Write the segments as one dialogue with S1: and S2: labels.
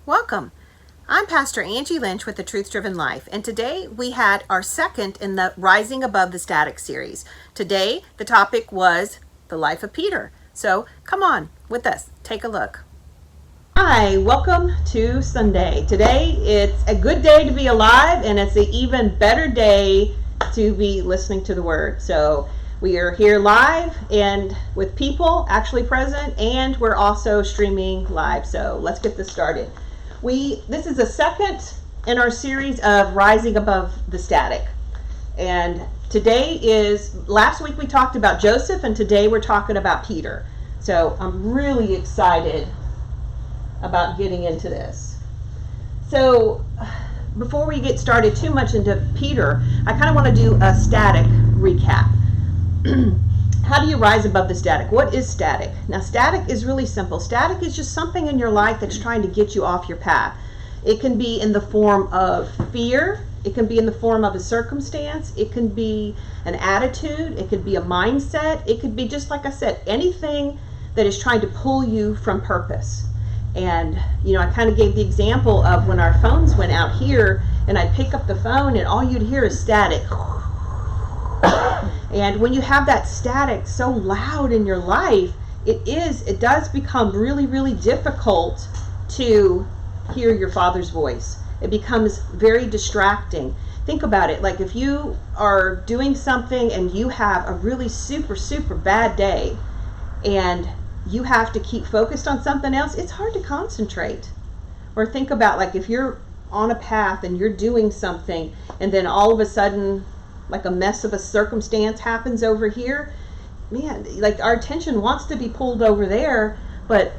S1: Welcome. I'm Pastor Angie Lynch with the Truth Driven Life, and today we had our second in the Rising Above the Static series. Today, the topic was the life of Peter. So come on with us, take a look. Hi, welcome to Sunday. Today, it's a good day to be alive, and it's an even better day to be listening to the Word. So we are here live and with people actually present, and we're also streaming live. So let's get this started. This is the second in our series of Rising Above the Static. And last week we talked about Joseph, and today we're talking about Peter. So I'm really excited about getting into this. So before we get started too much into Peter, I kind of want to do a static recap. How do you rise above the static? What is static? Now, static is really simple. Static is just something in your life that's trying to get you off your path. It can be in the form of fear. It can be in the form of a circumstance. It can be an attitude. It could be a mindset. It could be, just like I said, anything that is trying to pull you from purpose. And, I kind of gave the example of when our phones went out here, and I'd pick up the phone and all you'd hear is static. And when you have that static so loud in your life, it does become really, really difficult to hear your Father's voice. It becomes very distracting. Think about it. Like if you are doing something and you have a really super, super bad day and you have to keep focused on something else, it's hard to concentrate. Or think about like if you're on a path and you're doing something and then all of a sudden like a mess of a circumstance happens over here, man, like our attention wants to be pulled over there, but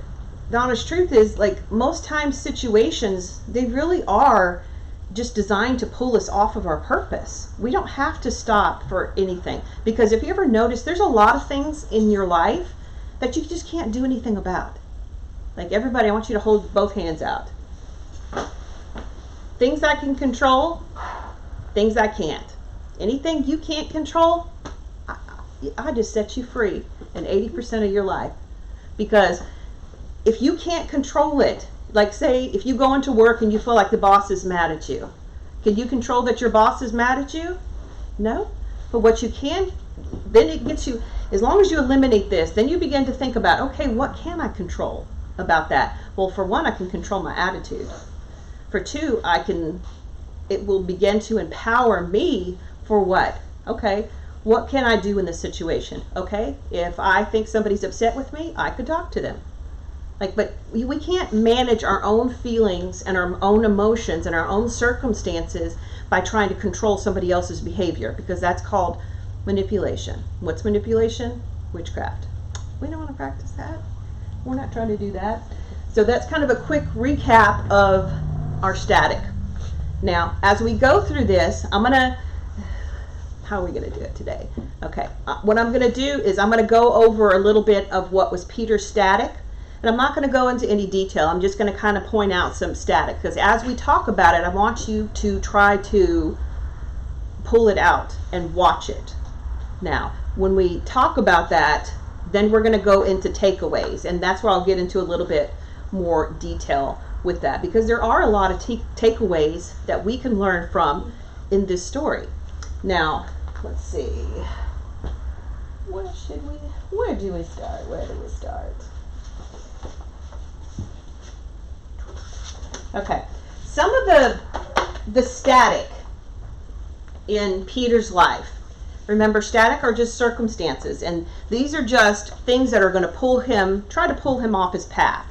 S1: the honest truth is, like most times situations, they really are just designed to pull us off of our purpose. We don't have to stop for anything, because if you ever notice, there's a lot of things in your life that you just can't do anything about. Like everybody, I want you to hold both hands out. Things I can control, things I can't. Anything you can't control, I just set you free in 80% of your life. Because if you can't control it, like say if you go into work and you feel like the boss is mad at you, can you control that your boss is mad at you? No. But what you can, then it gets you, as long as you eliminate this, then you begin to think about, okay, what can I control about that? Well, for one, I can control my attitude. For two, it will begin to empower me for what? Okay, what can I do in this situation? Okay, if I think somebody's upset with me, I could talk to them. But we can't manage our own feelings and our own emotions and our own circumstances by trying to control somebody else's behavior, because that's called manipulation. What's manipulation? Witchcraft. We don't want to practice that. We're not trying to do that. So that's kind of a quick recap of our static. Now, as we go through this, how are we going to do it today? Okay, what I'm going to do is I'm going to go over a little bit of what was Peter's static. And I'm not going to go into any detail. I'm just going to kind of point out some static, because as we talk about it, I want you to try to pull it out and watch it. Now, when we talk about that, then we're going to go into takeaways. And that's where I'll get into a little bit more detail with that, because there are a lot of takeaways that we can learn from in this story. Now, let's see. Where do we start? Okay. Some of the static in Peter's life. Remember, static are just circumstances, and these are just things that are going to try to pull him off his path.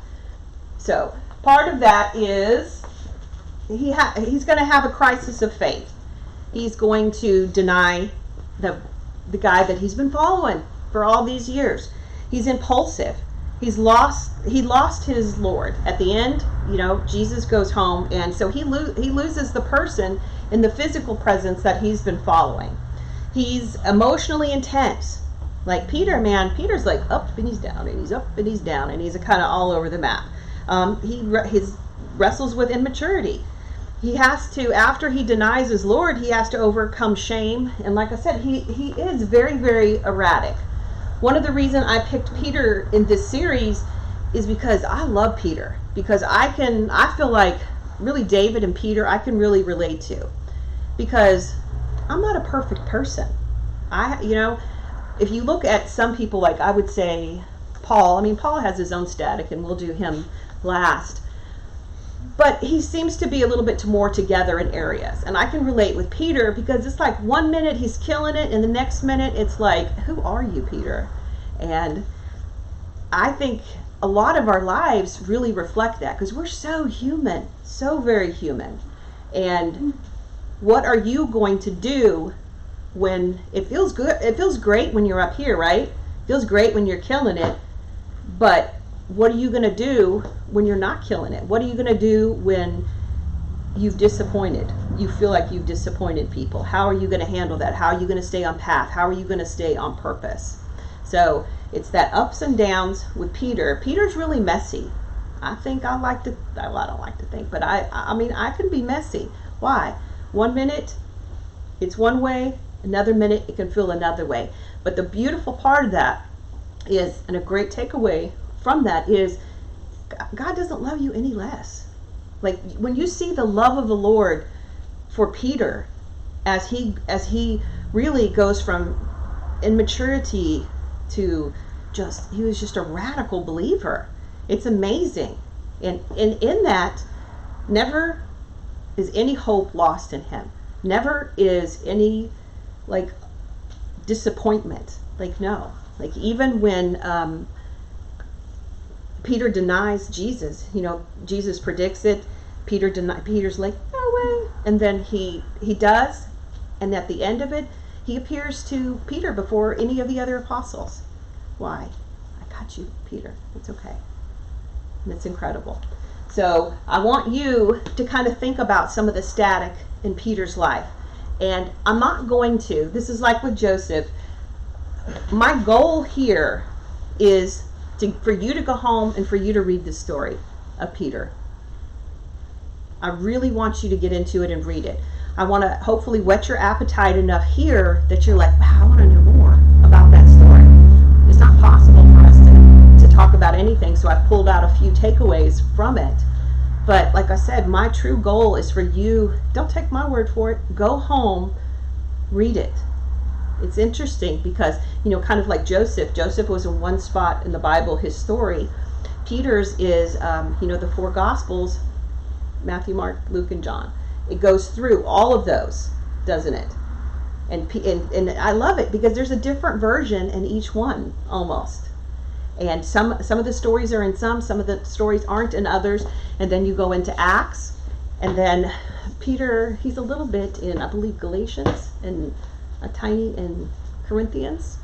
S1: So, part of that is he's going to have a crisis of faith. He's going to deny the guy that he's been following for all these years. He's impulsive. He lost his Lord. At the end, Jesus goes home, and so he loses the person in the physical presence that he's been following. He's emotionally intense. Like Peter's like up and he's down, and he's up and he's down, and he's kind of all over the map. He wrestles with immaturity. He has to, after he denies his Lord, he has to overcome shame. And like I said, he is very, very erratic. One of the reasons I picked Peter in this series is because I love Peter. Because I feel like really David and Peter I can really relate to. Because I'm not a perfect person. If you look at some people, like I would say Paul, Paul has his own static and we'll do him last. But he seems to be a little bit more together in areas. And I can relate with Peter because it's like 1 minute he's killing it and the next minute it's like, who are you, Peter? And I think a lot of our lives really reflect that because we're so human, so very human. And what are you going to do when it feels good? It feels great when you're up here, right? It feels great when you're killing it. But what are you going to do when you're not killing it? What are you going to do when you feel like you've disappointed people? How are you going to handle that? How are you going to stay on path? How are you going to stay on purpose? So it's that ups and downs with Peter. Peter's really messy. I don't like to think, but I can be messy. Why? 1 minute it's one way, another minute it can feel another way. But the beautiful part of that is, and a great takeaway from that is, God doesn't love you any less. Like when you see the love of the Lord for Peter as he really goes from immaturity to he was just a radical believer. It's amazing. And in that, never is any hope lost in him. Never is any disappointment. No. Even when Peter denies Jesus, Jesus predicts it. Peter's like, no way. And then he does. And at the end of it, he appears to Peter before any of the other apostles. Why? I got you, Peter. It's okay. And it's incredible. So I want you to kind of think about some of the static in Peter's life. And I'm not going to. This is like with Joseph. My goal here is for you to go home and for you to read the story of Peter. I really want you to get into it and read it. I want to hopefully whet your appetite enough here that you're like, wow, I want to know more about that story. It's not possible for us to talk about anything, so I pulled out a few takeaways from it. But like I said, my true goal is for you, don't take my word for it, go home, read it. It's interesting because, kind of like Joseph was in one spot in the Bible, his story. Peter's is, the 4 Gospels, Matthew, Mark, Luke, and John. It goes through all of those, doesn't it? And I love it because there's a different version in each one, almost. And some of the stories are in some of the stories aren't in others. And then you go into Acts, and then Peter, he's a little bit in, I believe, Galatians, and a tiny in Corinthians,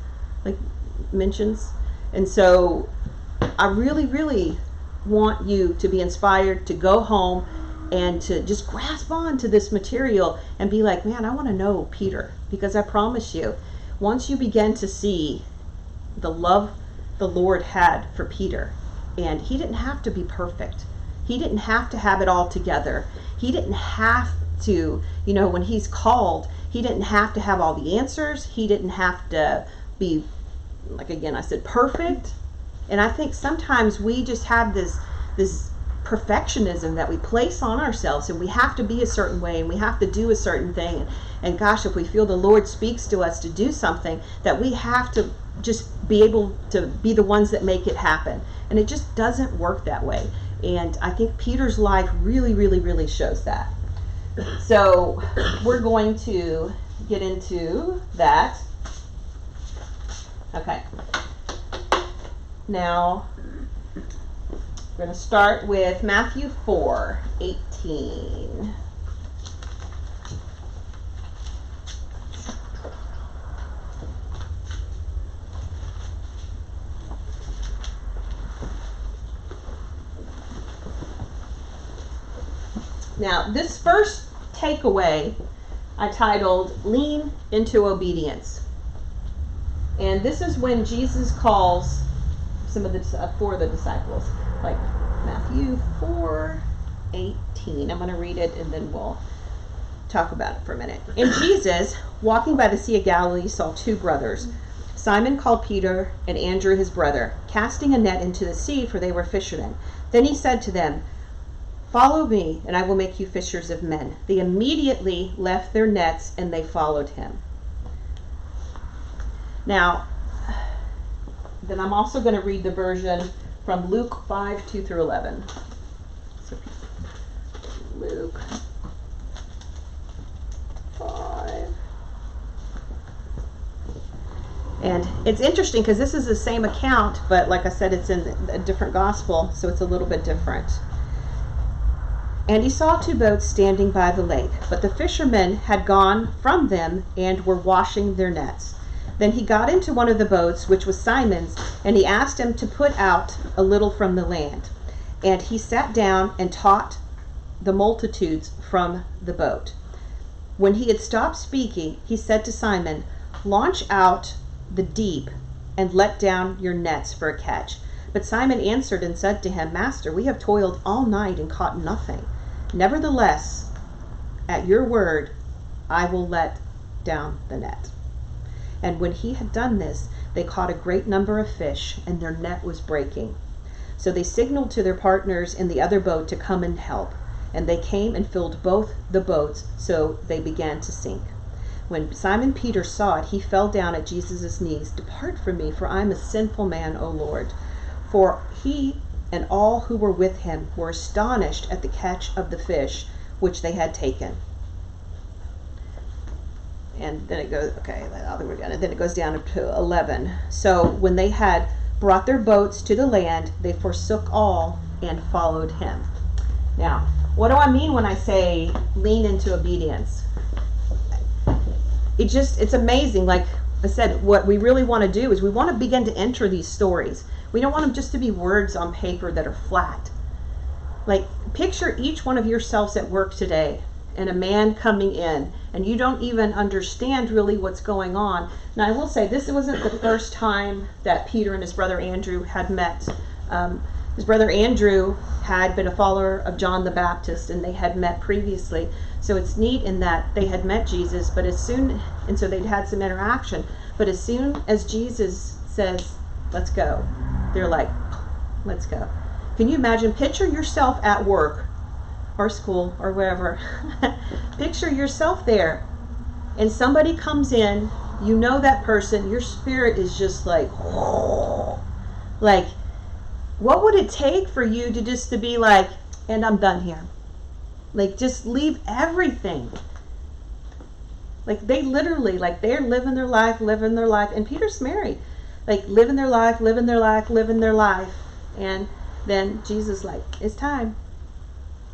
S1: mentions. And so I really, really want you to be inspired to go home and to just grasp on to this material and be like, man, I want to know Peter, because I promise you, once you begin to see the love the Lord had for Peter, and he didn't have to be perfect. He didn't have to have it all together. He didn't have to, when he's called, he didn't have to have all the answers. He didn't have to be, again, I said, perfect. And I think sometimes we just have this perfectionism that we place on ourselves, and we have to be a certain way, and we have to do a certain thing. And gosh, if we feel the Lord speaks to us to do something, that we have to just be able to be the ones that make it happen. And it just doesn't work that way. And I think Peter's life really, really, really shows that. So we're going to get into that. Okay. Now, we're going to start with Mathew 4:18. Now, this first takeaway I titled Lean into Obedience. And this is when Jesus calls some of the 4 of the disciples, like Mathew 4:18. I'm going to read it and then we'll talk about it for a minute. And Jesus, walking by the Sea of Galilee, saw 2 brothers, Simon called Peter and Andrew his brother, casting a net into the sea, for they were fishermen. Then he said to them, "Follow me, and I will make you fishers of men." They immediately left their nets and they followed him. Now, then I'm also going to read the version from Luke 5, 2 through 11. So, Luke 5. And it's interesting because this is the same account, but like I said, it's in a different gospel, so it's a little bit different. And he saw 2 boats standing by the lake, but the fishermen had gone from them and were washing their nets. Then he got into one of the boats, which was Simon's, and he asked him to put out a little from the land. And he sat down and taught the multitudes from the boat. When he had stopped speaking, he said to Simon, "Launch out the deep and let down your nets for a catch." But Simon answered and said to him, "Master, we have toiled all night and caught nothing. Nevertheless, at your word, I will let down the net." And when he had done this, they caught a great number of fish, and their net was breaking. So they signaled to their partners in the other boat to come and help. And they came and filled both the boats, so they began to sink. When Simon Peter saw it, he fell down at Jesus' knees. "Depart from me, for I am a sinful man, O Lord." For he and all who were with him were astonished at the catch of the fish which they had taken. And then it goes, okay, then it goes down to 11. So when they had brought their boats to the land, they forsook all and followed him. Now, what do I mean when I say lean into obedience? It's amazing. Like I said, what we really want to do is we want to begin to enter these stories. We don't want them just to be words on paper that are flat. Like, picture each one of yourselves at work today and a man coming in, and you don't even understand really what's going on. Now, I will say, this wasn't the first time that Peter and his brother Andrew had met. His brother Andrew had been a follower of John the Baptist, and they had met previously. So it's neat in that they had met Jesus, and so they'd had some interaction. But as soon as Jesus says, "Let's go," they're like, "Let's go." Can you imagine? Picture yourself at work or school or wherever. Picture yourself there, and somebody comes in, you know that person, your spirit is just like, what would it take for you to be like, "And I'm done here"? Like, just leave everything. Like, they literally, like, they're living their life, and Peter's married. Like, living their life. And then Jesus like, "It's time."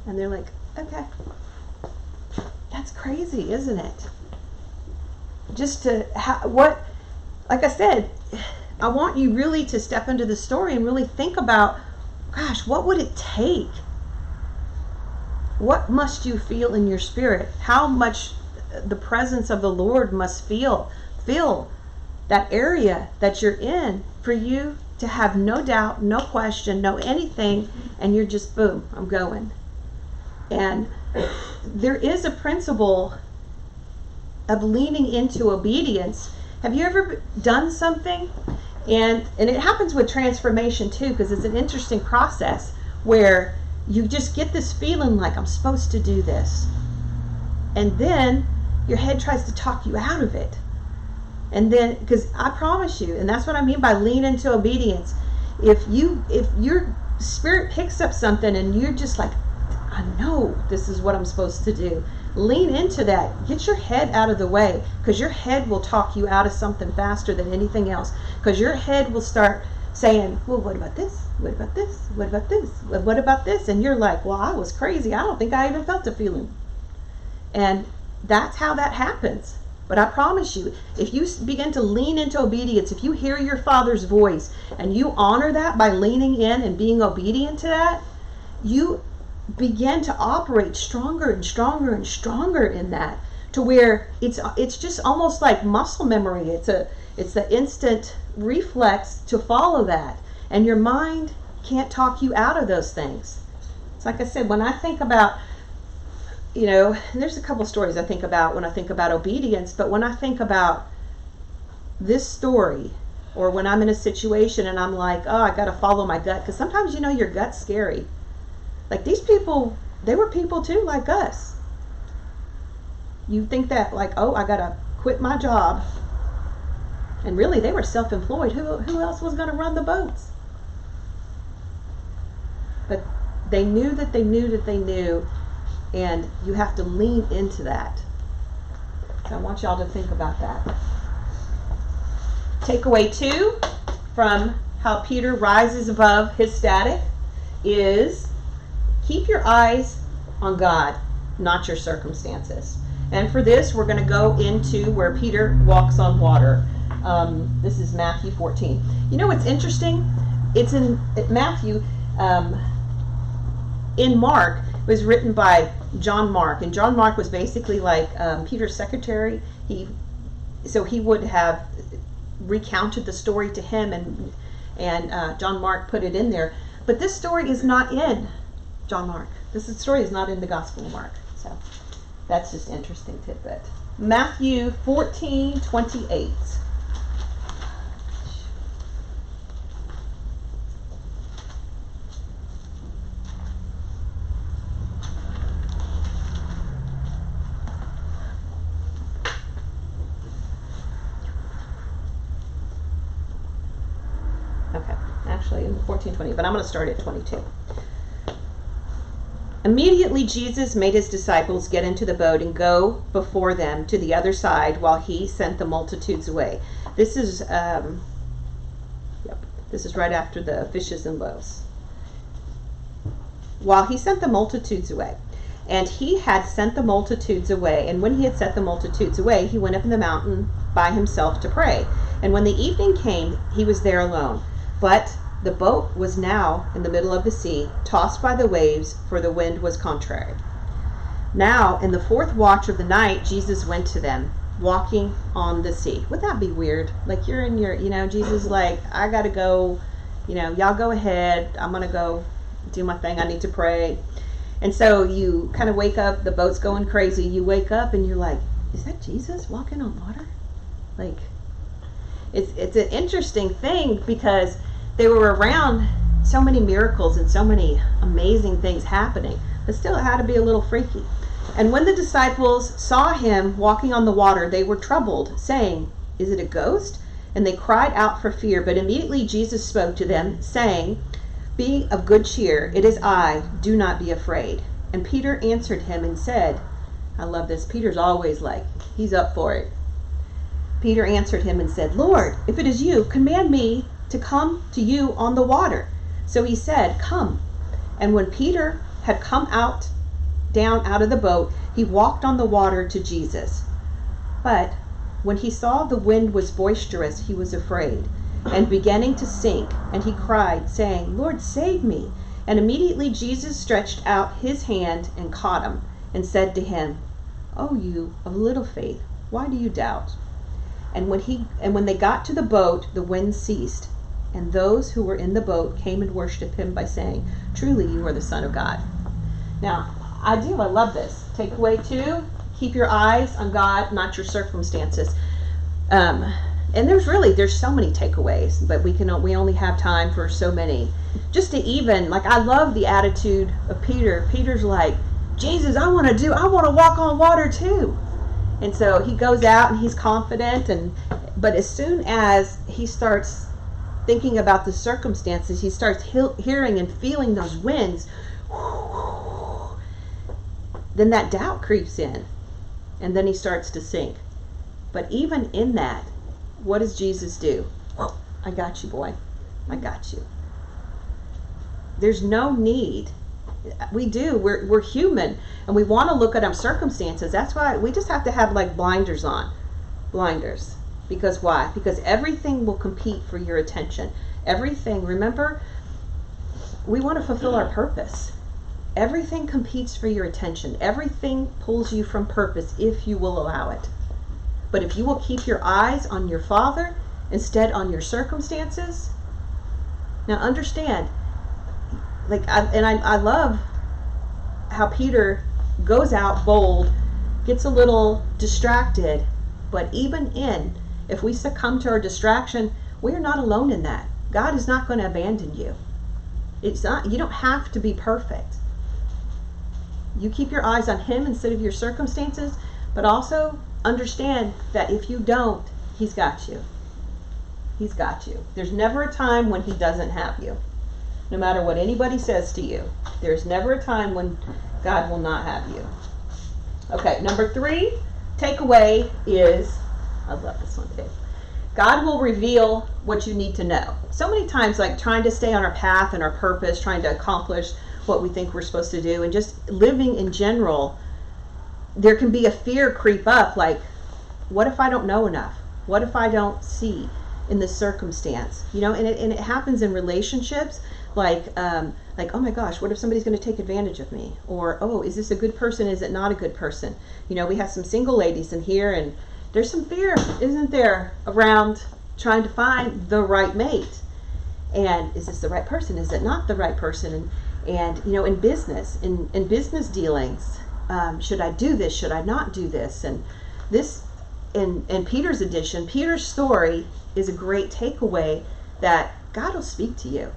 S1: And they're like, "Okay." That's crazy, isn't it? Like I said, I want you really to step into the story and really think about, gosh, what would it take? What must you feel in your spirit? How much the presence of the Lord must fill that area that you're in for you to have no doubt, no question, no anything, and you're just, boom, I'm going. And there is a principle of leaning into obedience. Have you ever done something? And it happens with transformation too, because it's an interesting process where you just get this feeling like, I'm supposed to do this. And then your head tries to talk you out of it. And then, because I promise you, and that's what I mean by lean into obedience. If your spirit picks up something and you're just like, I know this is what I'm supposed to do, lean into that. Get your head out of the way, because your head will talk you out of something faster than anything else. Because your head will start saying, well, what about this? What about this? What about this? What about this? And you're like, well, I was crazy. I don't think I even felt a feeling. And that's how that happens. But I promise you, if you begin to lean into obedience, if you hear your Father's voice and you honor that by leaning in and being obedient to that, you begin to operate stronger and stronger and stronger in that, to where it's just almost like muscle memory. It's the instant reflex to follow that, and your mind can't talk you out of those things. It's like I said, when I think about, there's a couple stories I think about when I think about obedience, but when I think about this story, or when I'm in a situation and I'm like, oh, I got to follow my gut, because sometimes, your gut's scary. Like these people, they were people too, like us. You think that like, oh, I got to quit my job. And really, they were self-employed. Who else was going to run the boats? But they knew that they knew that they knew, and you have to lean into that. So I want y'all to think about that. Takeaway 2 from how Peter rises above his static is keep your eyes on God, not your circumstances. And for this, we're going to go into where Peter walks on water. This is Matthew 14. You know what's interesting? It's in Matthew. In Mark, it was written by John Mark, and John Mark was basically like Peter's secretary. He would have recounted the story to him, and John Mark put it in there. But this story is not in John Mark. This story is not in the Gospel of Mark. So that's just interesting tidbit. Matthew 14:28. Okay, actually in 14:20, but I'm going to start at 22. Immediately Jesus made his disciples get into the boat and go before them to the other side while he sent the multitudes away. This is this is right after the fishes and loaves. While he sent the multitudes away. And he had sent the multitudes away, and when he had sent the multitudes away, he went up in the mountain by himself to pray. And when the evening came, he was there alone. But the boat was now in the middle of the sea, tossed by the waves, for the wind was contrary. Now, in the fourth watch of the night, Jesus went to them, walking on the sea. Would that be weird? Like you're in your, Jesus is like, I got to go, y'all go ahead. I'm going to go do my thing. I need to pray. And so you kind of wake up, the boat's going crazy. You wake up and you're like, is that Jesus walking on water? Like, it's an interesting thing because they were around so many miracles and so many amazing things happening, but still it had to be a little freaky. And when the disciples saw him walking on the water, they were troubled, saying, is it a ghost? And they cried out for fear. But immediately Jesus spoke to them, saying, be of good cheer, it is I, do not be afraid. And Peter answered him and said, I love this, Peter's always like, he's up for it. Peter answered him and said, Lord, if it is you, command me to come to you on the water. So he said, come. And when Peter had come down out of the boat, he walked on the water to Jesus. But when he saw the wind was boisterous, he was afraid, and beginning to sink, and he cried, saying, Lord, save me. And immediately Jesus stretched out his hand and caught him, and said to him, O you of little faith, why do you doubt? And when they got to the boat, the wind ceased, and those who were in the boat came and worshipped him by saying, truly you are the Son of God. Now, I love this. Takeaway 2, keep your eyes on God, not your circumstances. And there's so many takeaways, but we only have time for so many. Just to I love the attitude of Peter. Peter's like, Jesus, I want to walk on water too. And so he goes out and he's confident, but as soon as he starts thinking about the circumstances, he starts hearing and feeling those winds, then that doubt creeps in, and then he starts to sink. But even in that, what does Jesus do? I got you, boy. I got you. There's no need. We're human, and we want to look at our circumstances. That's why we just have to have blinders on. Blinders. Because why? Because everything will compete for your attention. Everything, remember, we want to fulfill our purpose. Everything competes for your attention. Everything pulls you from purpose if you will allow it. But if you will keep your eyes on your Father instead on your circumstances, now understand, I love how Peter goes out bold, gets a little distracted, but even in if we succumb to our distraction, we are not alone in that. God is not going to abandon you. It's not, you don't have to be perfect. You keep your eyes on him instead of your circumstances, but also understand that if you don't, he's got you. He's got you. There's never a time when he doesn't have you. No matter what anybody says to you, there's never a time when God will not have you. Okay, number 3 takeaway is, I love this one too. God will reveal what you need to know. So many times, like trying to stay on our path and our purpose, trying to accomplish what we think we're supposed to do, and just living in general, there can be a fear creep up, like, what if I don't know enough? What if I don't see in this circumstance? You know, and it happens in relationships, like, oh my gosh, what if somebody's going to take advantage of me? Or, oh, is this a good person? Is it not a good person? You know, we have some single ladies in here, and there's some fear, isn't there, around trying to find the right mate. And is this the right person? Is it not the right person? And you know, in business dealings, should I do this? Should I not do this? And this, in Peter's edition, Peter's story is a great takeaway that God will speak to you.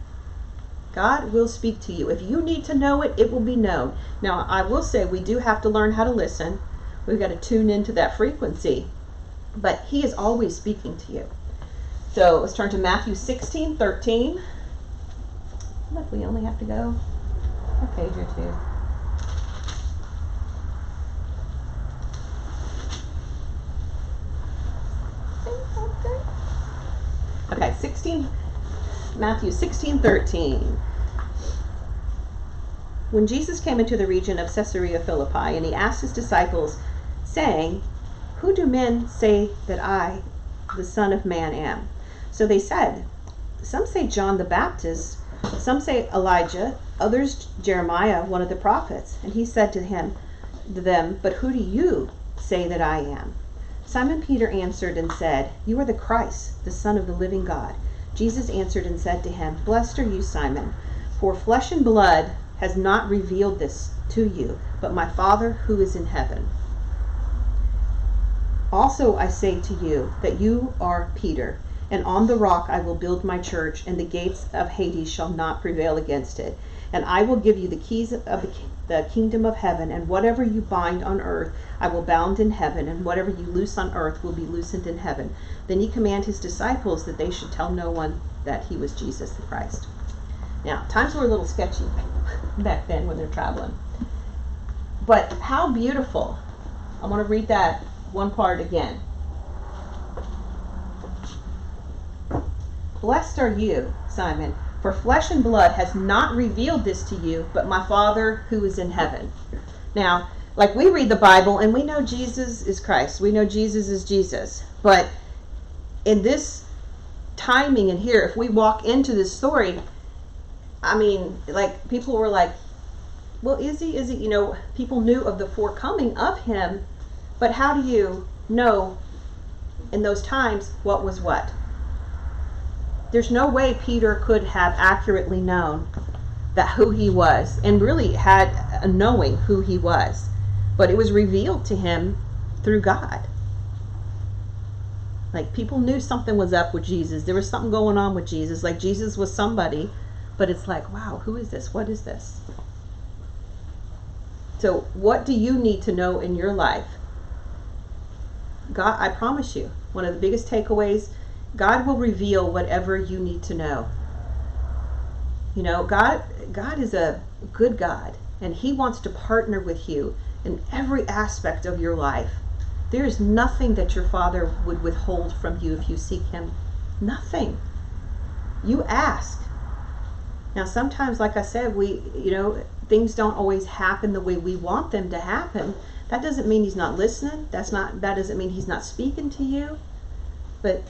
S1: God will speak to you. If you need to know it, it will be known. Now, I will say we do have to learn how to listen. We've got to tune into that frequency. But he is always speaking to you. So let's turn to Mathew 16:13. Look, we only have to go a page or two. Okay, Matthew 16:13. When Jesus came into the region of Caesarea Philippi, and he asked his disciples, saying, "Who do men say that I, the Son of Man, am?" So they said, "Some say John the Baptist, some say Elijah, others Jeremiah, one of the prophets." And he said to them, "But who do you say that I am?" Simon Peter answered and said, "You are the Christ, the Son of the living God." Jesus answered and said to him, "Blessed are you, Simon, for flesh and blood has not revealed this to you, but my Father who is in heaven. Also I say to you that you are Peter, and on the rock I will build my church, and the gates of Hades shall not prevail against it. And I will give you the keys of the kingdom of heaven, and whatever you bind on earth I will bound in heaven, and whatever you loose on earth will be loosened in heaven." Then he commanded his disciples that they should tell no one that he was Jesus the Christ. Now, times were a little sketchy back then when they're traveling. But how beautiful. I want to read that one part again. "Blessed are you, Simon, for flesh and blood has not revealed this to you, but my Father who is in heaven." Now, like, we read the Bible and we know Jesus is Christ. We know Jesus is Jesus. But in this timing in here, if we walk into this story, I mean, like, people were like, well, is he, you know, people knew of the forecoming of him, but how do you know in those times what was what? There's no way Peter could have accurately known that who he was, and really had a knowing who he was, but it was revealed to him through God. Like, people knew something was up with Jesus. There was something going on with Jesus. Like, Jesus was somebody, but it's like, wow, who is this? What is this? So what do you need to know in your life? God, I promise you, one of the biggest takeaways, God will reveal whatever you need to know. You know, God is a good God, and he wants to partner with you in every aspect of your life. There is nothing that your Father would withhold from you if you seek him. Nothing. You ask. Now, sometimes, like I said, things don't always happen the way we want them to happen. That doesn't mean he's not listening. That doesn't mean he's not speaking to you. But,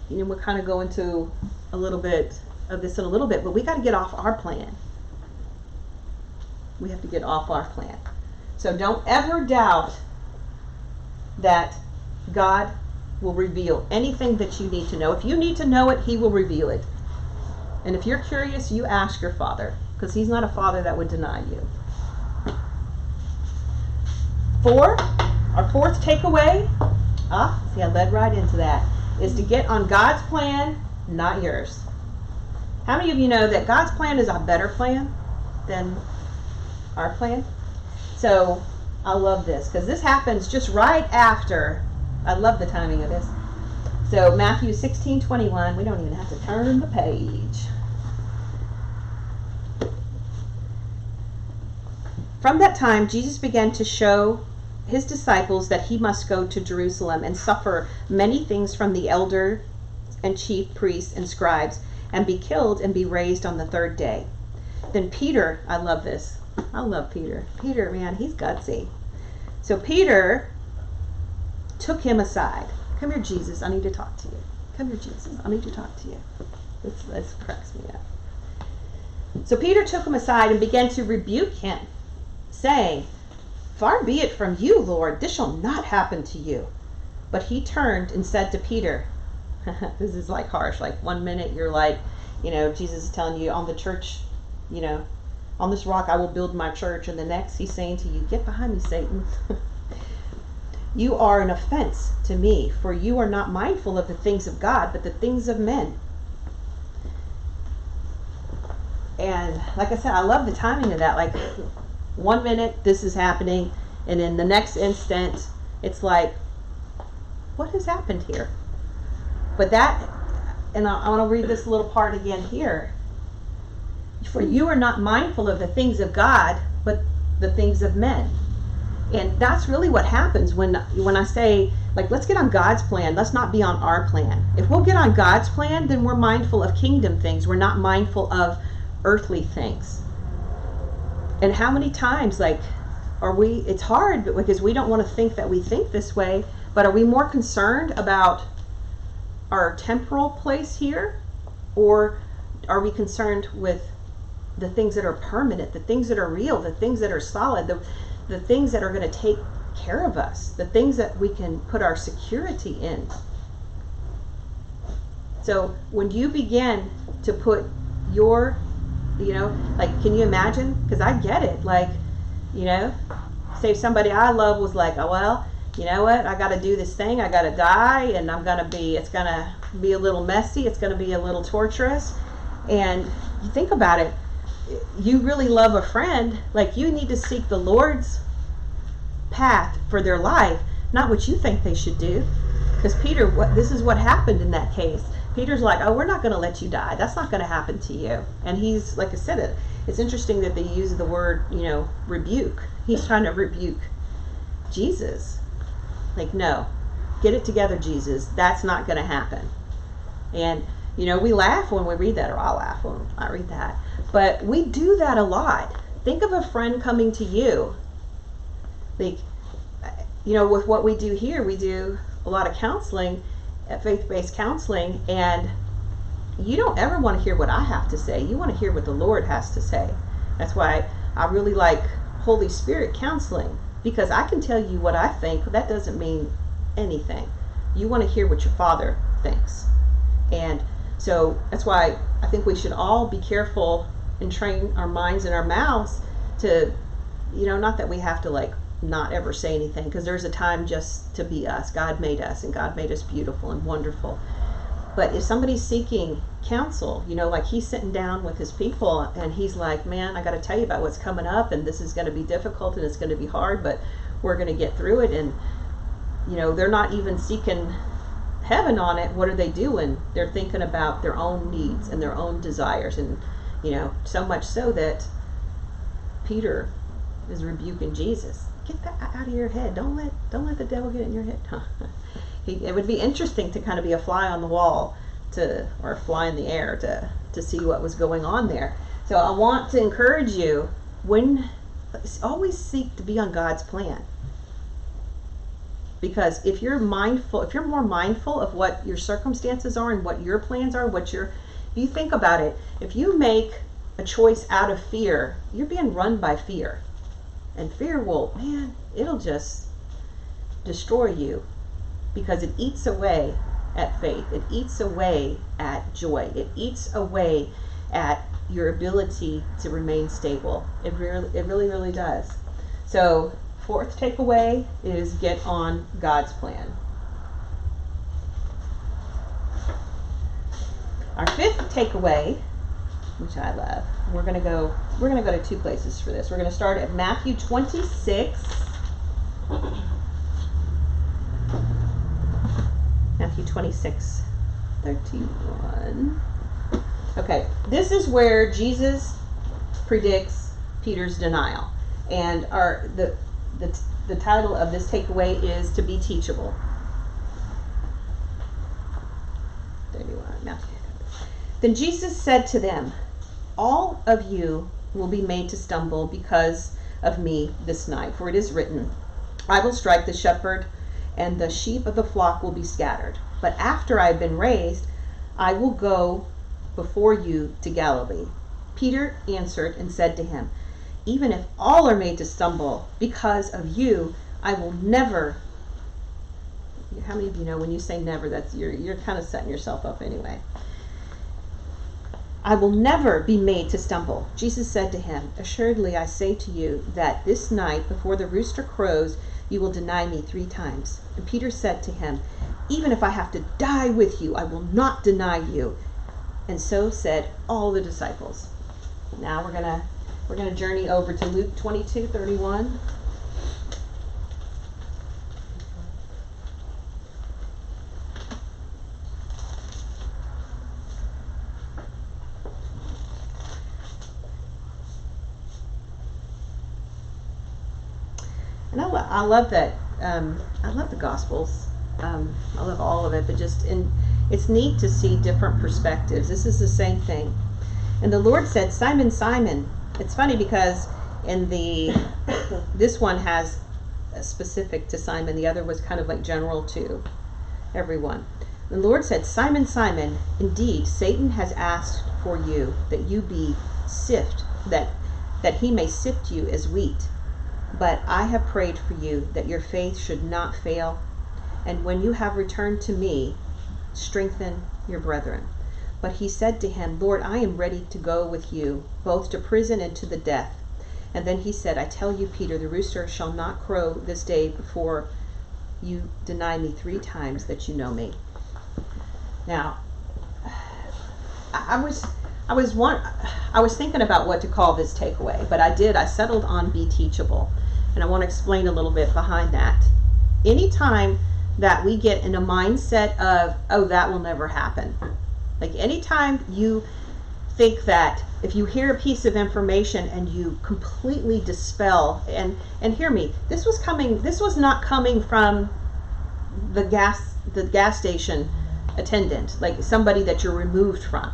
S1: we'll kind of go into a little bit of this in a little bit, but we got to get off our plan. We have to get off our plan. So don't ever doubt that God will reveal anything that you need to know. If you need to know it, he will reveal it. And if you're curious, you ask your Father, because he's not a father that would deny you. Our fourth takeaway, I led right into that. is to get on God's plan, not yours. How many of you know that God's plan is a better plan than our plan? So I love this because this happens just right after. I love the timing of this. So Mathew 16:21, we don't even have to turn the page. From that time, Jesus began to show his disciples that he must go to Jerusalem and suffer many things from the elders and chief priests and scribes, and be killed and be raised on the third day. Then Peter, I love this. I love Peter. Peter, man, he's gutsy. So Peter took him aside. Come here, Jesus, I need to talk to you. Come here, Jesus, I need to talk to you. This cracks me up. So Peter took him aside and began to rebuke him, saying, "Far be it from you, Lord, this shall not happen to you." But he turned and said to Peter, this is like harsh, like 1 minute you're like, Jesus is telling you on the church, on this rock I will build my church, and the next he's saying to you, "Get behind me, Satan." "You are an offense to me, for you are not mindful of the things of God, but the things of men." And like I said, I love the timing of that. Like 1 minute this is happening, and in the next instant it's like, what has happened here? But that, and I want to read this little part again here. "For you are not mindful of the things of God, but the things of men." And that's really what happens when I say, like, let's get on God's plan. Let's not be on our plan. If we'll get on God's plan, then we're mindful of kingdom things. We're not mindful of earthly things. And how many times, it's hard because we don't want to think that we think this way, but are we more concerned about our temporal place here, or are we concerned with the things that are permanent, the things that are real, the things that are solid, the things that are going to take care of us, the things that we can put our security in? So when you begin to put your, can you imagine? Because I get it. Say if somebody I love was like, "Oh, well, you know what? I got to do this thing. I got to die, and it's going to be a little messy. It's going to be a little torturous." And you think about it. You really love a friend, you need to seek the Lord's path for their life, not what you think they should do. Because Peter, this is what happened in that case. Peter's like, "Oh, we're not going to let you die. That's not going to happen to you." And he's, like I said, it's interesting that they use the word, rebuke. He's trying to rebuke Jesus. No, get it together, Jesus. That's not going to happen. And, we laugh when we read that, or I'll laugh when I read that. But we do that a lot. Think of a friend coming to you. With what we do here, we do a lot of counseling, faith-based counseling, and you don't ever want to hear what I have to say. You want to hear what the Lord has to say. That's why I really like Holy Spirit counseling, because I can tell you what I think, but that doesn't mean anything. You want to hear what your Father thinks. And so that's why I think we should all be careful and train our minds and our mouths to, not that we have to not ever say anything, because there's a time just to be us. God made us, and God made us beautiful and wonderful. But if somebody's seeking counsel, he's sitting down with his people and he's like, "Man, I got to tell you about what's coming up, and this is going to be difficult and it's going to be hard, but we're going to get through it." And, they're not even seeking heaven on it. What are they doing? They're thinking about their own needs and their own desires. And, so much so that Peter is rebuking Jesus. Get that out of your head. Don't let the devil get in your head. It would be interesting to kind of be a fly on the wall or a fly in the air to see what was going on there. So I want to encourage you, always seek to be on God's plan. Because if you're more mindful of what your circumstances are and what your plans are, if you think about it, if you make a choice out of fear, you're being run by fear. And fear it'll just destroy you, because it eats away at faith. It eats away at joy. It eats away at your ability to remain stable. It really, really does. So, fourth takeaway is get on God's plan. Our fifth takeaway, which I love, we're gonna go to two places for this. We're gonna start at Matthew 26. Matthew 26:31. Okay, this is where Jesus predicts Peter's denial, and the title of this takeaway is to be teachable. 31, Matthew. Then Jesus said to them, all of you will be made to stumble because of me this night, for it is written, I will strike the shepherd, and the sheep of the flock will be scattered. But after I have been raised, I will go before you to Galilee. Peter answered and said to him, even if all are made to stumble because of you, I will never. How many of you know when you say never, that's you're kind of setting yourself up anyway. I will never be made to stumble. Jesus said to him, assuredly I say to you that this night before the rooster crows, you will deny me 3 times. And Peter said to him, even if I have to die with you, I will not deny you. And so said all the disciples. Now we're gonna journey over to Luke 22:31. And I love that. I love the Gospels. I love all of it, but it's neat to see different perspectives. This is the same thing. And the Lord said, Simon, Simon. It's funny because this one has a specific to Simon. The other was kind of like general to everyone. The Lord said, Simon, Simon, indeed, Satan has asked for you that you be that he may sift you as wheat. But I have prayed for you that your faith should not fail. And when you have returned to me, strengthen your brethren. But he said to him, Lord, I am ready to go with you, both to prison and to the death. And then he said, I tell you, Peter, the rooster shall not crow this day before you deny me 3 times that you know me. Now, I was thinking about what to call this takeaway, but I settled on be teachable. And I want to explain a little bit behind that. Anytime that we get in a mindset of, oh, that will never happen. Like anytime you think that if you hear a piece of information and you completely dispel, and hear me, this was not coming from the gas station attendant, like somebody that you're removed from.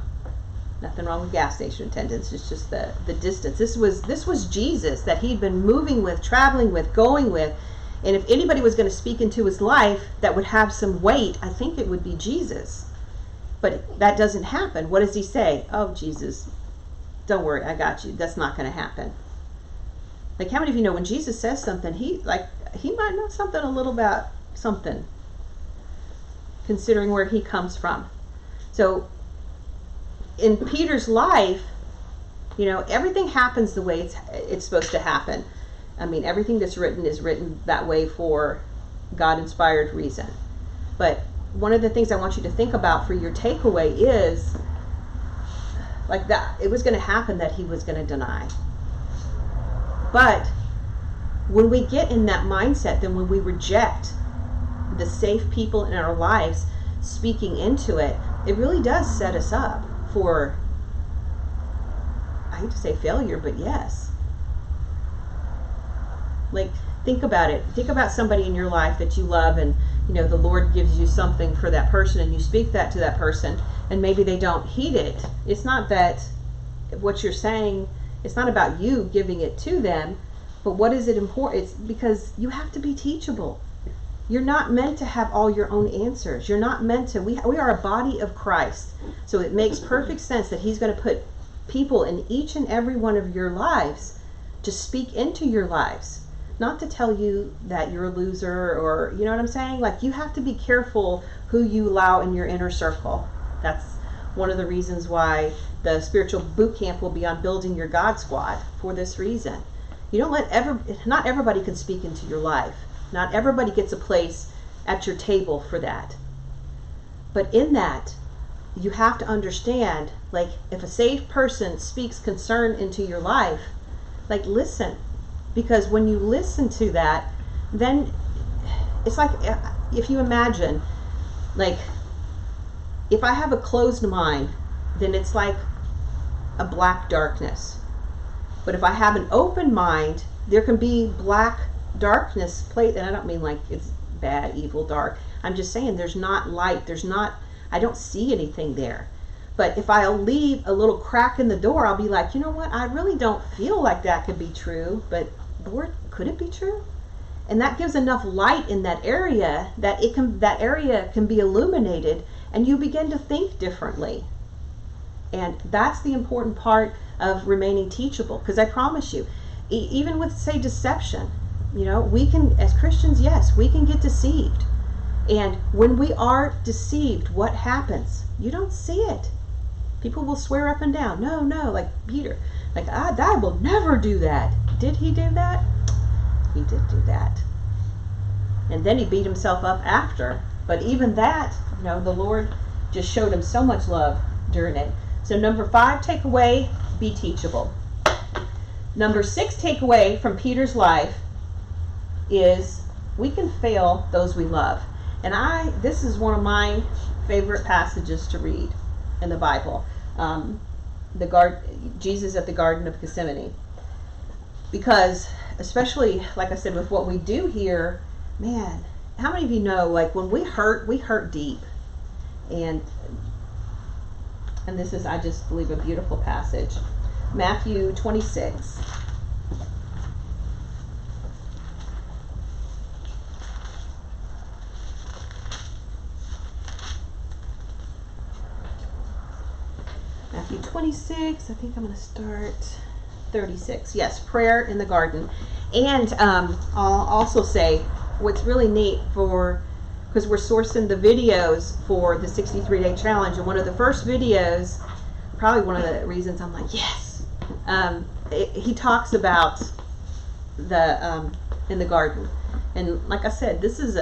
S1: Nothing wrong with gas station attendants. It's just the distance. This was Jesus that he'd been moving with, traveling with, going with. And if anybody was going to speak into his life that would have some weight, I think it would be Jesus. But that doesn't happen. What does he say? Oh, Jesus, don't worry, I got you. That's not going to happen. Like how many of you know when Jesus says something, he might know something a little about something, considering where he comes from. So in Peter's life, everything happens the way it's supposed to happen. I mean, everything that's written is written that way for God-inspired reason. But one of the things I want you to think about for your takeaway is like that it was going to happen that he was going to deny. But when we get in that mindset, then when we reject the safe people in our lives speaking into it, it really does set us up for, I hate to say failure, but yes. Like, think about it. Think about somebody in your life that you love, and the Lord gives you something for that person, and you speak that to that person, and maybe they don't heed it. It's not that what you're saying, it's not about you giving it to them, but what is it important? It's because you have to be teachable. You're not meant to have all your own answers. You're not meant to. We are a body of Christ. So it makes perfect sense that he's going to put people in each and every one of your lives to speak into your lives. Not to tell you that you're a loser, or, you know what I'm saying? Like, you have to be careful who you allow in your inner circle. That's one of the reasons why the spiritual boot camp will be on building your God squad, for this reason. You don't not everybody can speak into your life. Not everybody gets a place at your table for that. But in that, you have to understand, like, if a saved person speaks concern into your life, like, listen. Because when you listen to that, then it's like, if you imagine, like, if I have a closed mind, then it's like a black darkness. But if I have an open mind, there can be black darkness played, and I don't mean like it's bad, evil, dark. I'm just saying there's not light, I don't see anything there. But if I'll leave a little crack in the door, I'll be like, you know what, I really don't feel like that could be true, but Lord, could it be true? And that gives enough light in that area that that area can be illuminated, and you begin to think differently. And that's the important part of remaining teachable, because I promise you, even with, say, deception, we can, as Christians, yes, we can get deceived. And when we are deceived, what happens? You don't see it. People will swear up and down, no, like Peter, like, I will never do that. Did he do that? He did do that. And then he beat himself up after. But even that, the Lord just showed him so much love during it. So number 5 takeaway, be teachable. Number 6 takeaway from Peter's life is we can fail those we love. And this is one of my favorite passages to read in the Bible. Jesus at the Garden of Gethsemane. Because especially, like I said, with what we do here, man, how many of you know, like, when we hurt deep. And this is, I just believe, a beautiful passage. Mathew 26. Matthew 26, I think I'm going to start 36. Yes, prayer in the garden. And I'll also say what's really neat because we're sourcing the videos for the 63-day challenge, and one of the first videos, probably one of the reasons I'm like, yes, he talks about the in the garden. And like I said, this is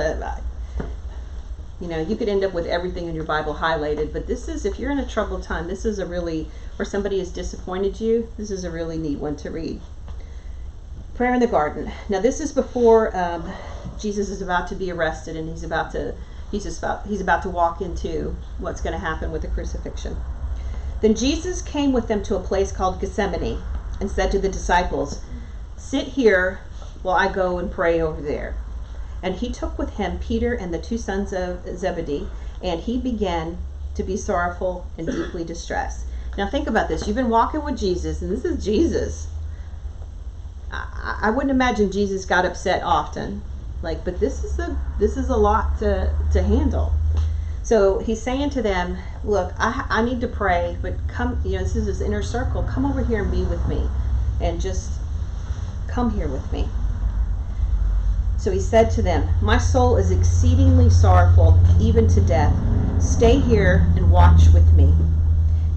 S1: you could end up with everything in your Bible highlighted, but this is, if you're in a troubled time, this is where somebody has disappointed you, this is a really neat one to read. Prayer in the garden. Now this is before Jesus is about to be arrested, and he's about to walk into what's going to happen with the crucifixion. Then Jesus came with them to a place called Gethsemane and said to the disciples, "Sit here while I go and pray over there." And he took with him Peter and the 2 sons of Zebedee, and he began to be sorrowful and deeply distressed. Now think about this. You've been walking with Jesus, and this is Jesus. I wouldn't imagine Jesus got upset often, but this is a lot to handle. So he's saying to them, look, I need to pray, but come, this is his inner circle. Come over here and be with me, and just come here with me. So he said to them, "My soul is exceedingly sorrowful, even to death. Stay here and watch with me."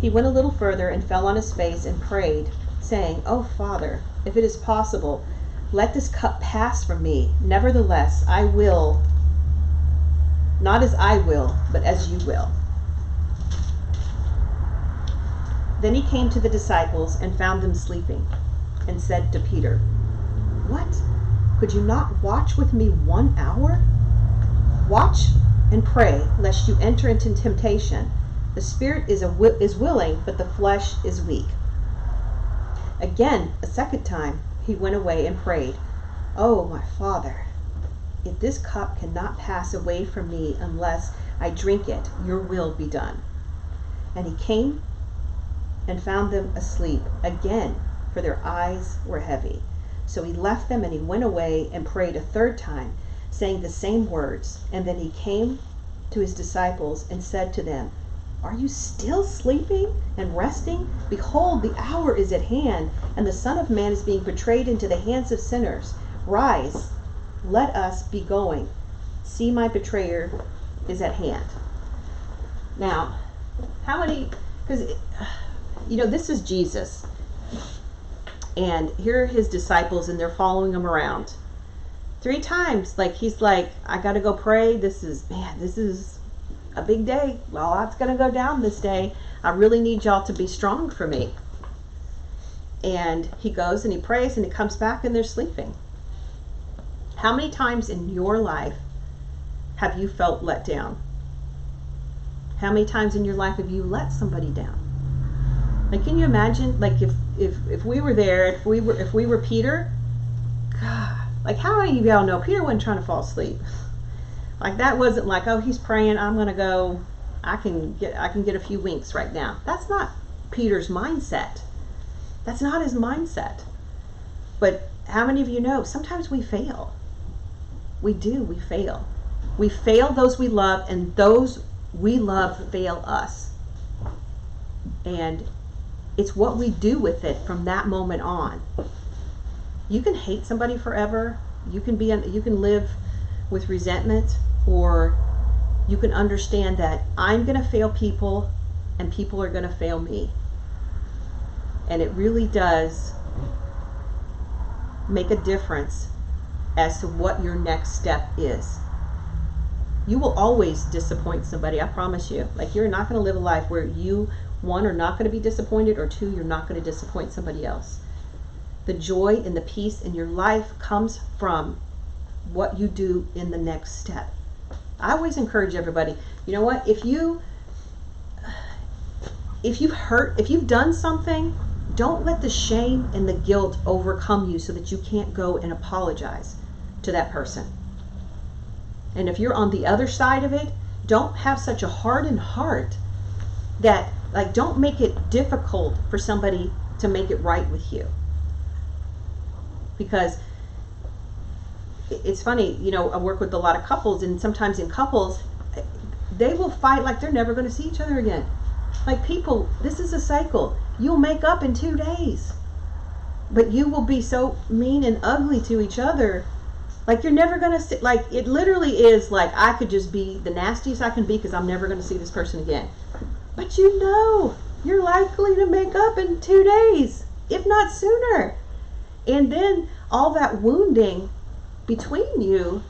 S1: He went a little further and fell on his face and prayed, saying, "Oh, Father, if it is possible, let this cup pass from me. Nevertheless, I will, not as I will, but as you will." Then he came to the disciples and found them sleeping, and said to Peter, "What? Could you not watch with me 1 hour? Watch and pray, lest you enter into temptation. The spirit is willing, but the flesh is weak." Again, a second time, he went away and prayed, "Oh, my Father, if this cup cannot pass away from me unless I drink it, your will be done." And he came and found them asleep again, for their eyes were heavy. So he left them, and he went away and prayed a third time, saying the same words. And then he came to his disciples and said to them, "Are you still sleeping and resting? Behold, the hour is at hand, and the Son of Man is being betrayed into the hands of sinners. Rise, let us be going. See, my betrayer is at hand." Now, because, this is Jesus. And here are his disciples, and they're following him around. 3 times, he's like, "I got to go pray. This is a big day. A lot's going to go down this day. I really need y'all to be strong for me. And he goes and he prays and he comes back and they're sleeping. How many times in your life have you felt let down? How many times in your life have you let somebody down? Like, can you imagine, like, if we were there, if we were Peter, God, like, how many of y'all know Peter wasn't trying to fall asleep? Like, that wasn't like, oh, he's praying, I'm gonna go, I can get a few winks right now. That's not Peter's mindset. That's not his mindset. But how many of you know sometimes we fail? We do, we fail. We fail those we love, and those we love fail us. And it's what we do with it from that moment on. You can hate somebody forever. You can live with resentment, or you can understand that I'm going to fail people and people are going to fail me. And it really does make a difference as to what your next step is. You will always disappoint somebody, I promise you. Like, you're not going to live a life where you, one, are not going to be disappointed, or two, you're not going to disappoint somebody else. The joy and the peace in your life comes from what you do in the next step. I always encourage everybody, you know what, if you've done something, don't let the shame and the guilt overcome you so that you can't go and apologize to that person. And if you're on the other side of it, don't have such a hardened heart that, like, don't make it difficult for somebody to make it right with you. Because it's funny, you know, I work with a lot of couples, and sometimes in couples, they will fight like they're never going to see each other again. Like, people, this is a cycle. You'll make up in 2 days, but you will be so mean and ugly to each other. Like, you're never going to see, like, it literally is like, I could just be the nastiest I can be because I'm never going to see this person again. But you know, you're likely to make up in 2 days, if not sooner. And then all that wounding between you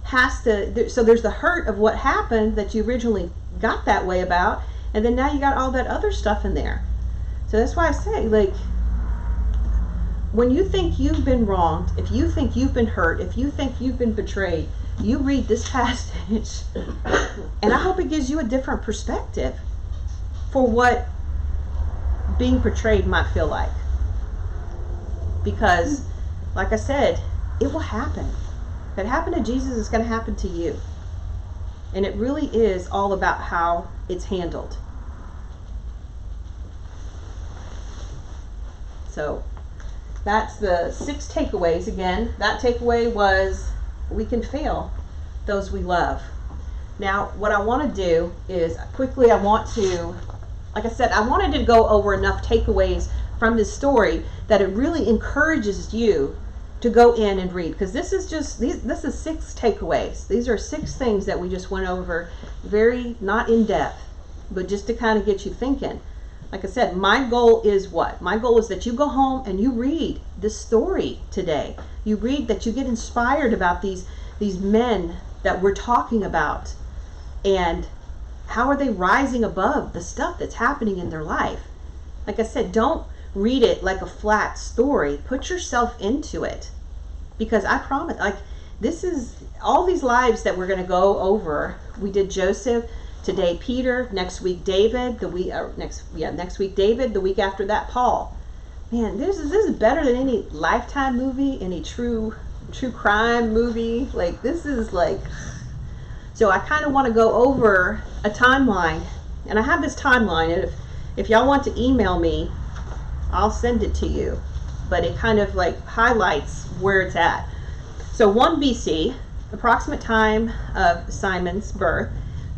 S1: has to, so there's the hurt of what happened that you originally got that way about, and then now you got all that other stuff in there. So that's why I say, like, when you think you've been wronged, if you think you've been hurt, if you think you've been betrayed, you read this passage, and I hope it gives you a different perspective for what being betrayed might feel like. Because, like I said, it will happen. If it happened to Jesus, it's going to happen to you. And it really is all about how it's handled. So that's the 6 takeaways. Again, that takeaway was we can fail those we love. Now, what I want to do is quickly, I want to, like I said, I wanted to go over enough takeaways from this story that it really encourages you to go in and read, because this is 6 takeaways. These are 6 things that we just went over, very not in depth, but just to kind of get you thinking. Like I said, my goal is what? My goal is that you go home and you read this story today. You read, that you get inspired about these men that we're talking about, and how are they rising above the stuff that's happening in their life. Like I said, don't read it like a flat story. Put yourself into it, because I promise, like, this is all these lives that we're going to go over. We did Joseph, today Peter, next week David, next week David, the week after that Paul. Man, this is better than any Lifetime movie, any true crime movie. Like, this is like, so I kind of want to go over a timeline, and I have this timeline, and if y'all want to email me, I'll send it to you, but it kind of like highlights where it's at. So 1 BC, approximate time of Simon's birth,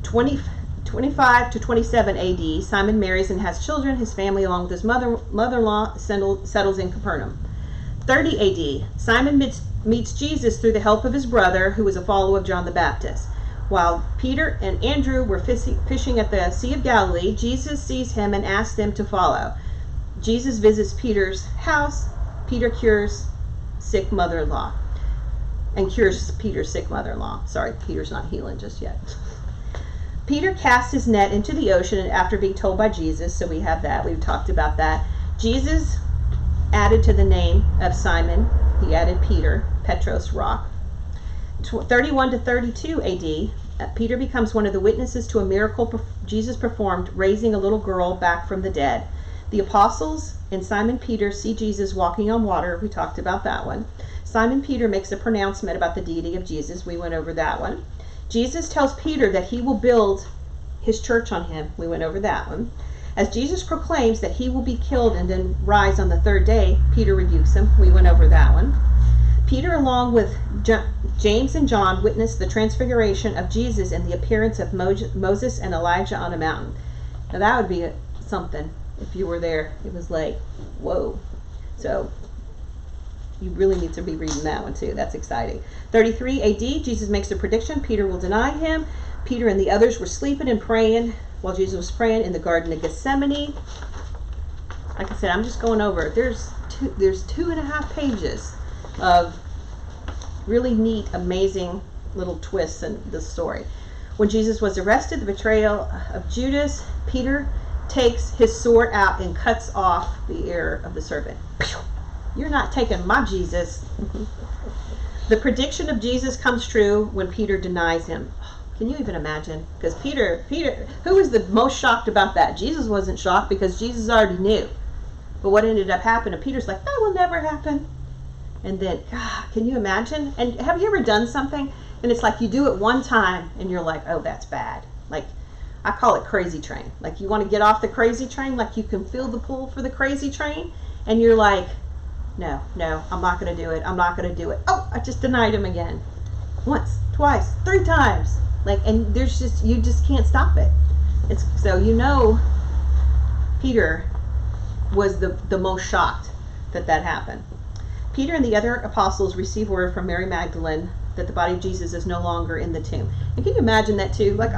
S1: 25 to 27 AD, Simon marries and has children. His family, along with his mother-in-law, settles in Capernaum. 30 AD, Simon meets Jesus through the help of his brother, who was a follower of John the Baptist. While Peter and Andrew were fishing at the Sea of Galilee, Jesus sees him and asks them to follow. Jesus visits Peter's house. Peter cures sick mother-in-law. And cures Peter's sick mother-in-law. Sorry, Peter's not healing just yet. Peter cast his net into the ocean after being told by Jesus. So we have that. We've talked about that. Jesus added to the name of Simon, he added Peter, Petros, rock. 31 to 32 AD, Peter becomes one of the witnesses to a miracle Jesus performed, raising a little girl back from the dead. The apostles and Simon Peter see Jesus walking on water. We talked about that one. Simon Peter makes a pronouncement about the deity of Jesus. We went over that one. Jesus tells Peter that he will build his church on him. We went over that one. As Jesus proclaims that he will be killed and then rise on the third day, Peter rebukes him. We went over that one. Peter, along with James and John, witnessed the transfiguration of Jesus and the appearance of Moses and Elijah on a mountain. Now that would be something if you were there. It was like, whoa. So you really need to be reading that one too. That's exciting. 33 AD, Jesus makes a prediction. Peter will deny him. Peter and the others were sleeping and praying while Jesus was praying in the Garden of Gethsemane. Like I said, I'm just going over. There's 2.5 pages of really neat, amazing little twists in the story. When Jesus was arrested, the betrayal of Judas, Peter takes his sword out and cuts off the ear of the servant. You're not taking my Jesus. The prediction of Jesus comes true when Peter denies him. Can you even imagine? Because Peter, who was the most shocked about that? Jesus wasn't shocked because Jesus already knew. But what ended up happening? Peter's like, that will never happen. And then, God, can you imagine? And have you ever done something and it's like you do it one time and you're like, oh, that's bad. Like, I call it crazy train. Like, you want to get off the crazy train, like you can feel the pull for the crazy train, and you're like, no, I'm not going to do it. I'm not going to do it. Oh, I just denied him again. Once, twice, 3 times. Like, and you just can't stop it. It's so, Peter was the most shocked that happened. Peter and the other apostles receive word from Mary Magdalene that the body of Jesus is no longer in the tomb. And can you imagine that too? Like,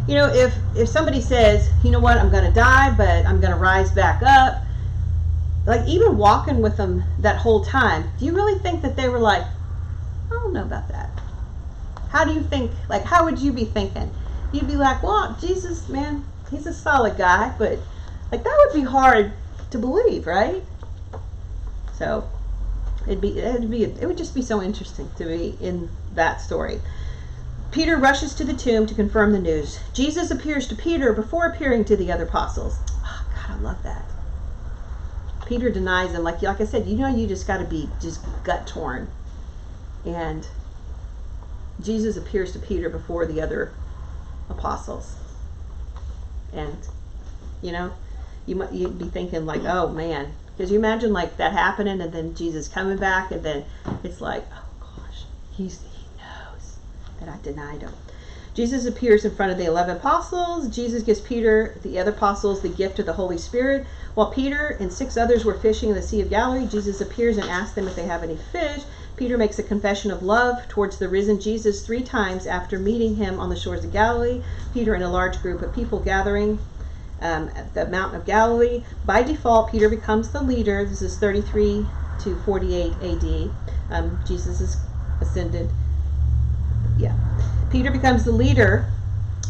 S1: if somebody says, you know what, I'm going to die, but I'm going to rise back up. Like, even walking with them that whole time, do you really think that they were like, I don't know about that? How do you think, like, how would you be thinking? You'd be like, well, Jesus, man, he's a solid guy, but like, that would be hard to believe, right? So it would just be so interesting to be in that story. Peter rushes to the tomb to confirm the news. Jesus appears to Peter before appearing to the other apostles. Oh, God, I love that. Peter denies him. Like I said, you just got to be just gut torn. And Jesus appears to Peter before the other apostles. And, you'd be thinking like, oh, man. Because you imagine like that happening and then Jesus coming back and then it's like, oh, gosh, he knows that I denied him. Jesus appears in front of the 11 apostles. Jesus gives Peter, the other apostles, the gift of the Holy Spirit. While Peter and 6 others were fishing in the Sea of Galilee, Jesus appears and asks them if they have any fish. Peter makes a confession of love towards the risen Jesus 3 times after meeting him on the shores of Galilee. Peter and a large group of people gathering at the Mountain of Galilee. By default, Peter becomes the leader. This is 33 to 48 AD. Jesus is ascended. Yeah. Peter becomes the leader,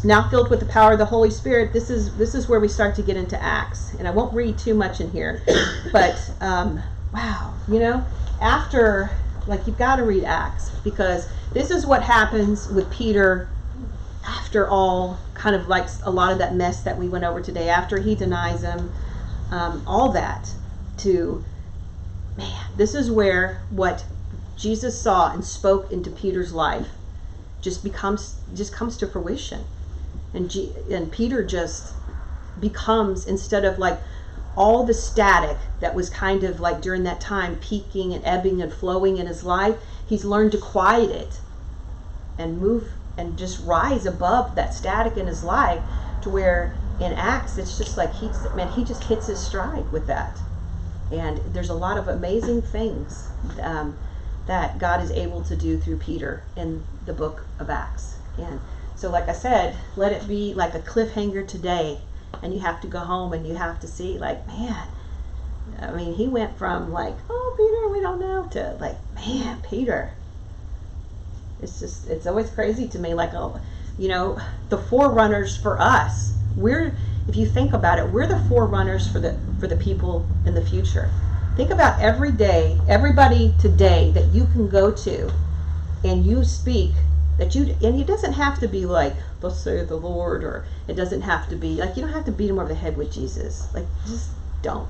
S1: now filled with the power of the Holy Spirit. This is where we start to get into Acts. And I won't read too much in here. But, wow, after, like, you've got to read Acts. Because this is what happens with Peter after all, kind of like a lot of that mess that we went over today. After he denies him, all that this is where what Jesus saw and spoke into Peter's life just comes to fruition. And Peter just becomes, instead of like all the static that was kind of like during that time peaking and ebbing and flowing in his life, he's learned to quiet it and move and just rise above that static in his life, to where in Acts it's just like he just hits his stride with that. And there's a lot of amazing things that God is able to do through Peter in the book of Acts. And so, like I said, let it be like a cliffhanger today, and you have to go home and you have to see, like, man, I mean, he went from like, oh, Peter, we don't know, to like, man, Peter. It's always crazy to me, like, oh, the forerunners for us. If you think about it, we're the forerunners for the people in the future. Think about every day, everybody today that you can go to and you speak and it doesn't have to be like, thus saith the Lord, or it doesn't have to be like, you don't have to beat him over the head with Jesus. Like, just don't.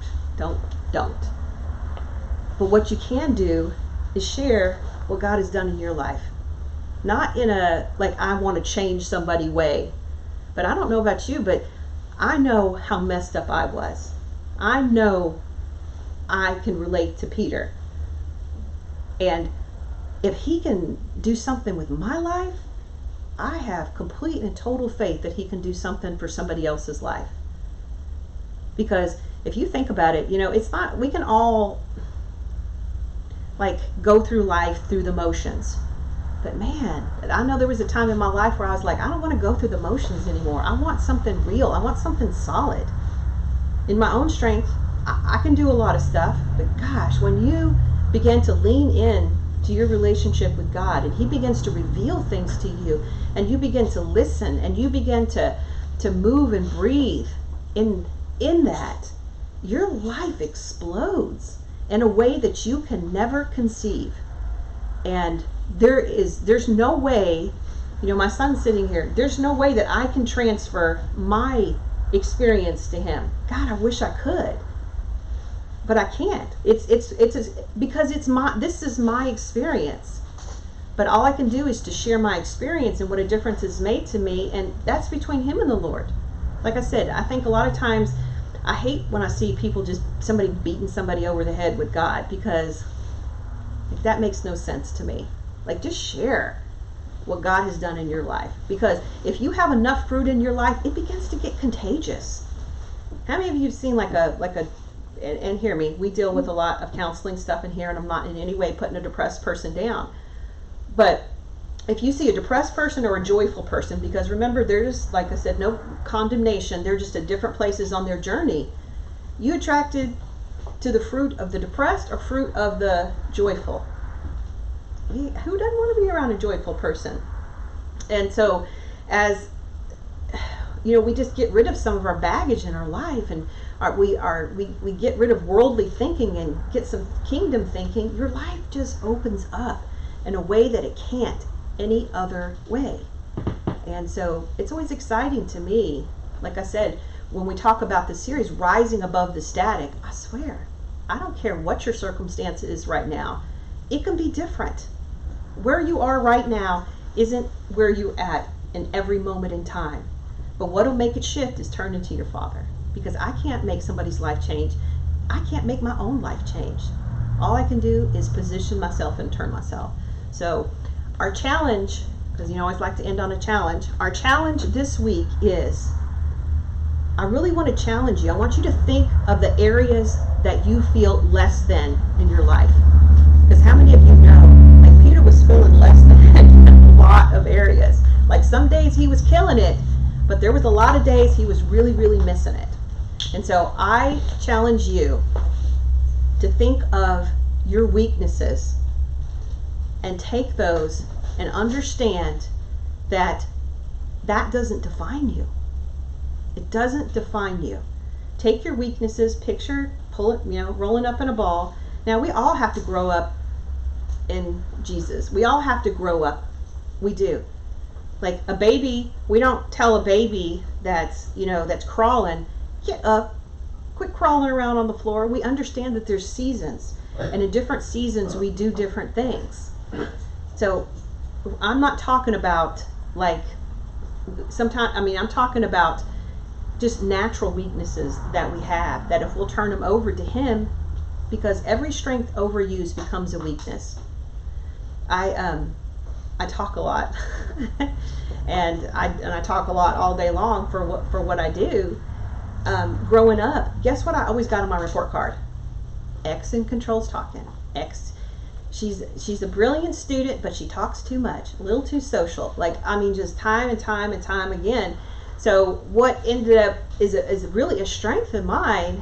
S1: But what you can do is share what God has done in your life. Not in a, like, I want to change somebody way. But I don't know about you, but I know how messed up I was. I know I can relate to Peter. And if he can do something with my life, I have complete and total faith that he can do something for somebody else's life. Because if you think about it, it's not, we can all like go through life through the motions. But man, I know there was a time in my life where I was like, I don't want to go through the motions anymore. I want something real. I want something solid. In my own strength, I can do a lot of stuff. But gosh, when you begin to lean in to your relationship with God, and he begins to reveal things to you, and you begin to listen, and you begin to move and breathe in that, your life explodes in a way that you can never conceive. And there's no way, my son's sitting here, there's no way that I can transfer my experience to him. God, I wish I could, but I can't. It's because this is my experience. But all I can do is to share my experience and what a difference it's made to me, and that's between him and the Lord. Like I said, I think a lot of times I hate when I see people somebody beating somebody over the head with God, because that makes no sense to me. Like, just share what God has done in your life, because if you have enough fruit in your life, it begins to get contagious. How many of you have seen and hear me, we deal with a lot of counseling stuff in here, and I'm not in any way putting a depressed person down. But if you see a depressed person or a joyful person, because remember, they're just, like I said, no condemnation, they're just at different places on their journey. You attracted to the fruit of the depressed or fruit of the joyful? Who doesn't want to be around a joyful person? And so, as we just get rid of some of our baggage in our life, and we get rid of worldly thinking and get some kingdom thinking, your life just opens up in a way that it can't any other way. And so it's always exciting to me, like I said, when we talk about the series, rising above the static. I swear, I don't care what your circumstance is right now. It can be different. Where you are right now isn't where you're at in every moment in time. But what'll make it shift is turn into your Father. Because I can't make somebody's life change. I can't make my own life change. All I can do is position myself and turn myself. So our challenge, because I always like to end on a challenge. Our challenge this week is, I really want to challenge you. I want you to think of the areas that you feel less than in your life. Because how many of you know, like Peter was feeling less than in a lot of areas. Like some days he was killing it, but there was a lot of days he was really, really missing it. And so I challenge you to think of your weaknesses and take those and understand that that doesn't define you. It doesn't define you. Take your weaknesses, pull it, rolling up in a ball. Now, we all have to grow up in Jesus. We all have to grow up. We do. Like a baby, we don't tell a baby that's crawling, get up, quit crawling around on the floor. We understand that there's seasons, and in different seasons we do different things. So I'm not talking about I'm talking about just natural weaknesses that we have, that if we'll turn them over to him, because every strength overused becomes a weakness. I talk a lot and I talk a lot all day long for what I do. Growing up, guess what I always got on my report card? X in controls talking. X. She's a brilliant student, but she talks too much, a little too social. Just time and time and time again. So what ended up is really a strength of mine,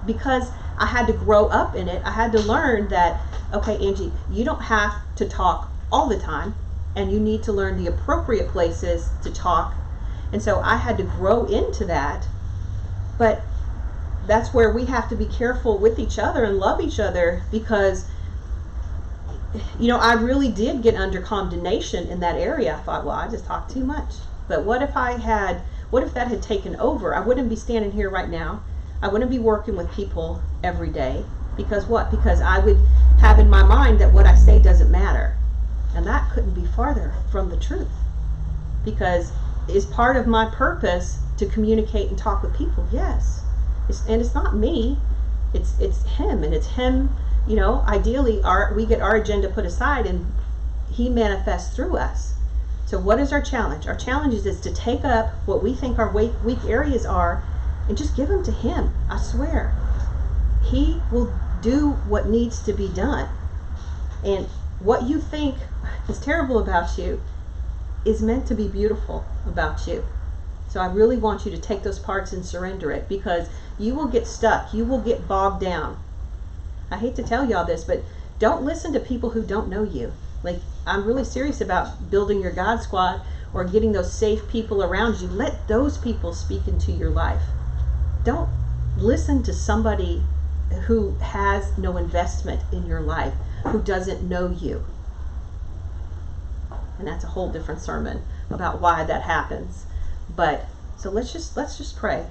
S1: because I had to grow up in it. I had to learn that, okay, Angie, you don't have to talk all the time. and you need to learn the appropriate places to talk. And so I had to grow into that. But that's where we have to be careful with each other and love each other, because I really did get under condemnation in that area. I thought, well, I just talk too much. But what if that had taken over? I wouldn't be standing here right now. I wouldn't be working with people every day. Because what? Because I would have in my mind that what I say doesn't matter. And that couldn't be farther from the truth. Because is part of my purpose to communicate and talk with people? Yes. And it's not me. It's him. And it's him, ideally we get our agenda put aside and he manifests through us. So what is our challenge? Our challenge is to take up what we think our weak areas are and just give them to him. I swear. He will do what needs to be done. And what you think is terrible about you is meant to be beautiful about you. So I really want you to take those parts and surrender it, because you will get stuck. You will get bogged down. I hate to tell y'all this, but don't listen to people who don't know you. Like, I'm really serious about building your God squad or getting those safe people around you. Let those people speak into your life. Don't listen to somebody who has no investment in your life, who doesn't know you. And that's a whole different sermon about why that happens. But so let's just pray.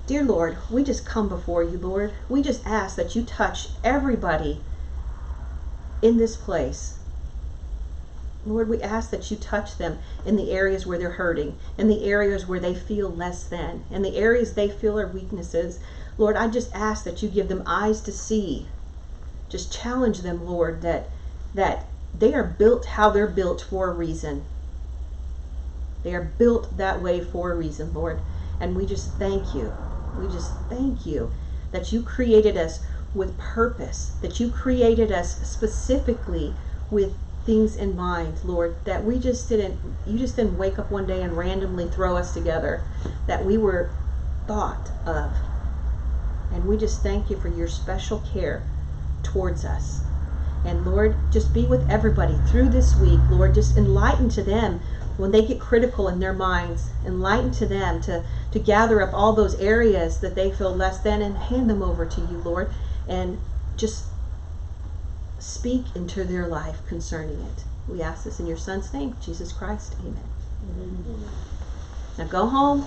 S1: Dear Lord, we just come before you, Lord. We just ask that you touch everybody in this place. Lord, we ask that you touch them in the areas where they're hurting, in the areas where they feel less than, in the areas they feel are weaknesses. Lord, I just ask that you give them eyes to see. Just challenge them, Lord, that they are built how they're built for a reason. They are built that way for a reason, Lord. And we just thank you. We just thank you that you created us with purpose, that you created us specifically with things in mind, Lord, that you just didn't wake up one day and randomly throw us together, that we were thought of. And we just thank you for your special care towards us. And Lord, just be with everybody through this week, Lord. Just enlighten to them when they get critical in their minds. Enlighten to them to gather up all those areas that they feel less than and hand them over to you, Lord. And just speak into their life concerning it. We ask this in your Son's name, Jesus Christ. Amen. Now go home.